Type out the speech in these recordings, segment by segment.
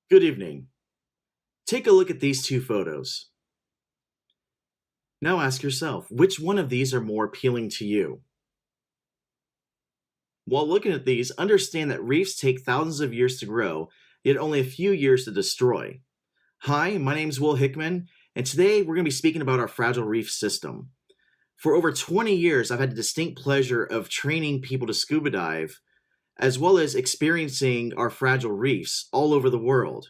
Good evening. Take a look at these two photos. Now ask yourself, which one of these are more appealing to you? While looking at these, understand that reefs take thousands of years to grow, yet only a few years to destroy. Hi, my name is Will Hickman, and today we're going to be speaking about our fragile reef system. For over 20 years, I've had the distinct pleasure of training people to scuba dive, as well as experiencing our fragile reefs all over the world.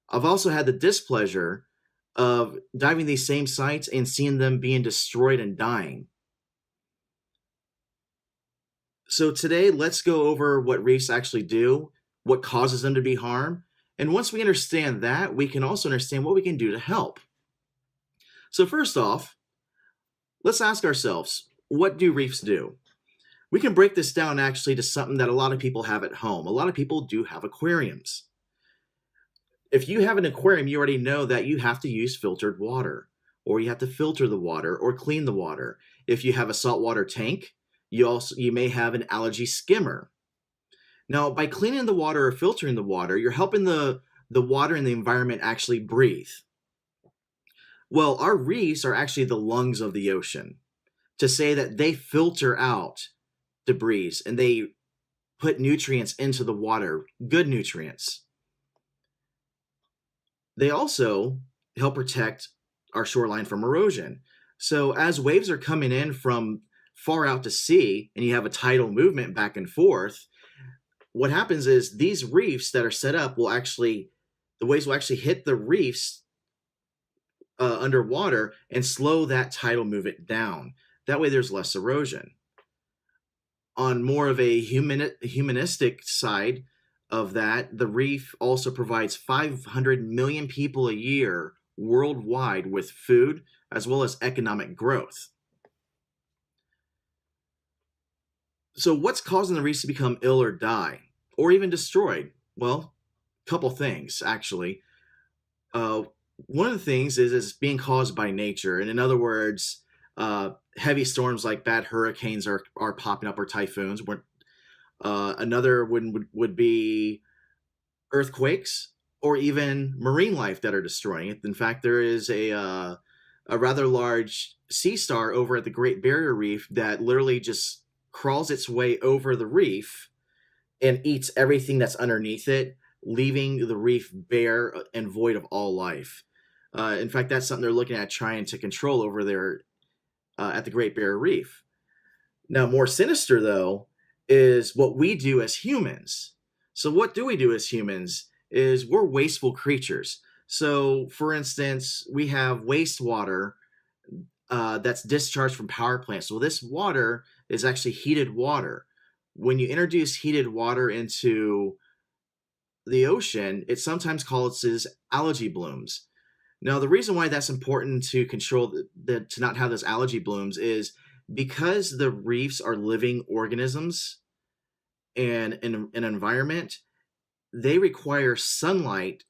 I've also had the displeasure of diving these same sites and seeing them being destroyed and dying. So today, let's go over what reefs actually do, what causes them to be harmed, and once we understand that, we can also understand what we can do to help. So first off, let's ask ourselves, what do reefs do? We can break this down actually to something that a lot of people have at home. A lot of people do have aquariums. If you have an aquarium, you already know that you have to use filtered water, or you have to filter the water or clean the water. If you have a saltwater tank, you may have an algae skimmer. Now, by cleaning the water or filtering the water, you're helping the water and the environment actually breathe. Well, our reefs are actually the lungs of the ocean. To say that they filter out debris and they put nutrients into the water, good nutrients. They also help protect our shoreline from erosion. So as waves are coming in from far out to sea and you have a tidal movement back and forth, what happens is these reefs that are set up the waves will actually hit the reefs underwater and slow that tidal movement down. That way there's less erosion. On more of a humanistic side of that, the reef also provides 500 million people a year worldwide with food as well as economic growth. So what's causing the reefs to become ill or die or even destroyed? Well, a couple things actually. One of the things is being caused by nature, and in other words, heavy storms like bad hurricanes are popping up, or typhoons. Another one would be earthquakes or even marine life that are destroying it. In fact, there is a rather large sea star over at the Great Barrier Reef that literally just crawls its way over the reef and eats everything that's underneath it, leaving the reef bare and void of all life. In fact, that's something they're looking at trying to control over there at the Great Barrier Reef. Now, more sinister, though, is what we do as humans. So what do we do as humans is we're wasteful creatures. So, for instance, we have wastewater that's discharged from power plants. Well, this water is actually heated water. When you introduce heated water into the ocean, it sometimes causes algae blooms. Now, the reason why that's important to control to not have those algae blooms is because the reefs are living organisms and in an environment, they require sunlight.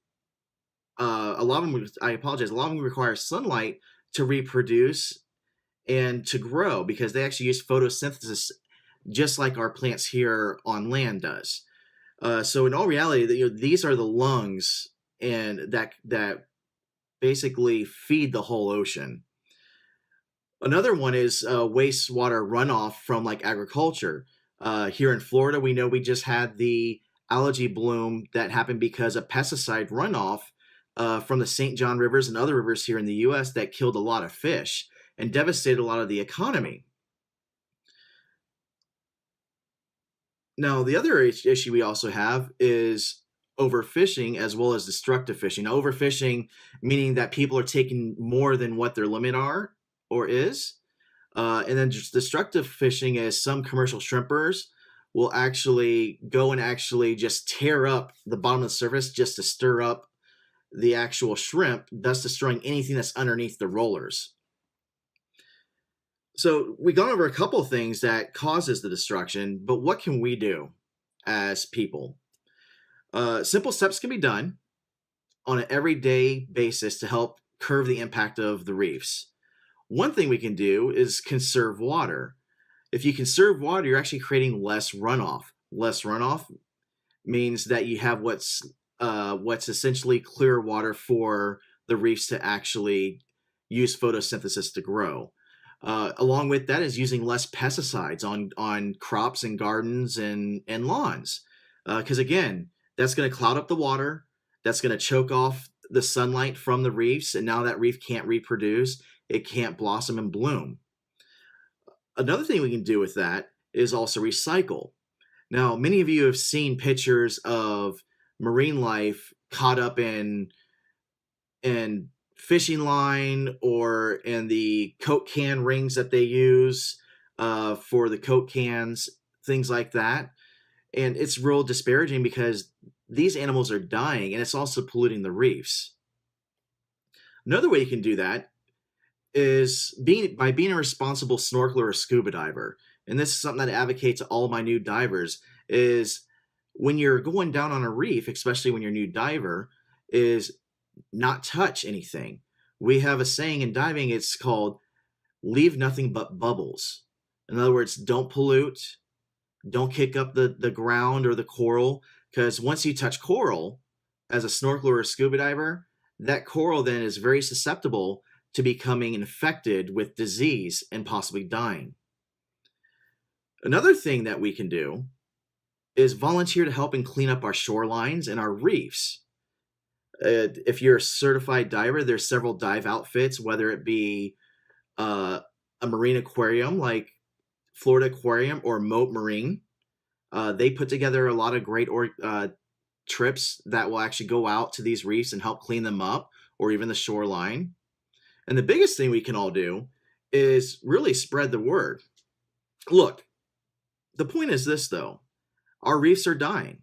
A lot of them, I apologize, a lot of them require sunlight to reproduce and to grow because they actually use photosynthesis just like our plants here on land does. So in all reality, these are the lungs and that basically feed the whole ocean. Another one is wastewater runoff from like agriculture. Here in Florida, we know we just had the algae bloom that happened because of pesticide runoff from the St. John rivers and other rivers here in the U.S. that killed a lot of fish and devastated a lot of the economy. Now, the other issue we also have is overfishing as well as destructive fishing. Now, overfishing meaning that people are taking more than what their limit are or is. And then just destructive fishing is some commercial shrimpers will actually go and actually just tear up the bottom of the surface just to stir up the actual shrimp, thus destroying anything that's underneath the rollers. So we've gone over a couple of things that causes the destruction, but what can we do as people? Simple steps can be done on an everyday basis to help curb the impact of the reefs. One thing we can do is conserve water. If you conserve water, you're actually creating less runoff. Less runoff means that you have what's what's essentially clear water for the reefs to actually use photosynthesis to grow. Along with that is using less pesticides on crops and gardens and lawns, because again, that's going to cloud up the water. That's going to choke off the sunlight from the reefs, and now that reef can't reproduce. It can't blossom and bloom. Another thing we can do with that is also recycle. Now, many of you have seen pictures of marine life caught up in fishing line or in the Coke can rings that they use for the Coke cans, things like that. And it's real disparaging because these animals are dying and it's also polluting the reefs. Another way you can do that is being a responsible snorkeler or scuba diver. And this is something that I advocate to all my new divers is when you're going down on a reef, especially when you're a new diver, is not touch anything. We have a saying in diving, it's called leave nothing but bubbles. In other words, don't pollute, don't kick up the ground or the coral, because once you touch coral as a snorkeler or a scuba diver, that coral then is very susceptible to becoming infected with disease and possibly dying. Another thing that we can do is volunteer to help and clean up our shorelines and our reefs. If you're a certified diver, there's several dive outfits, whether it be a marine aquarium like Florida Aquarium or Moat Marine. They put together a lot of great trips that will actually go out to these reefs and help clean them up, or even the shoreline. And the biggest thing we can all do is really spread the word. Look, the point is this, though. Our reefs are dying.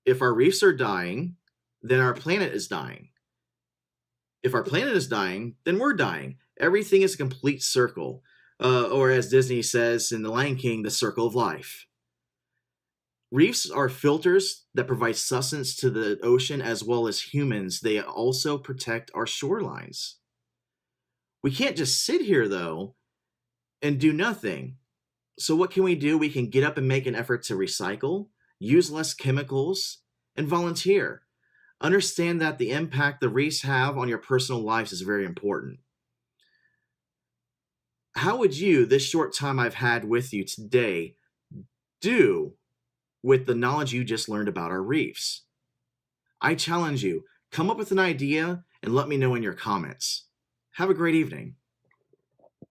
If our reefs are dying, then our planet is dying. If our planet is dying, then we're dying. Everything is a complete circle. Or as Disney says in The Lion King, the circle of life. Reefs are filters that provide sustenance to the ocean as well as humans. They also protect our shorelines. We can't just sit here, though, and do nothing. So what can we do? We can get up and make an effort to recycle, use less chemicals, and volunteer. Understand that the impact the reefs have on your personal lives is very important. How would you, this short time I've had with you today, do with the knowledge you just learned about our reefs? I challenge you, come up with an idea and let me know in your comments. Have a great evening.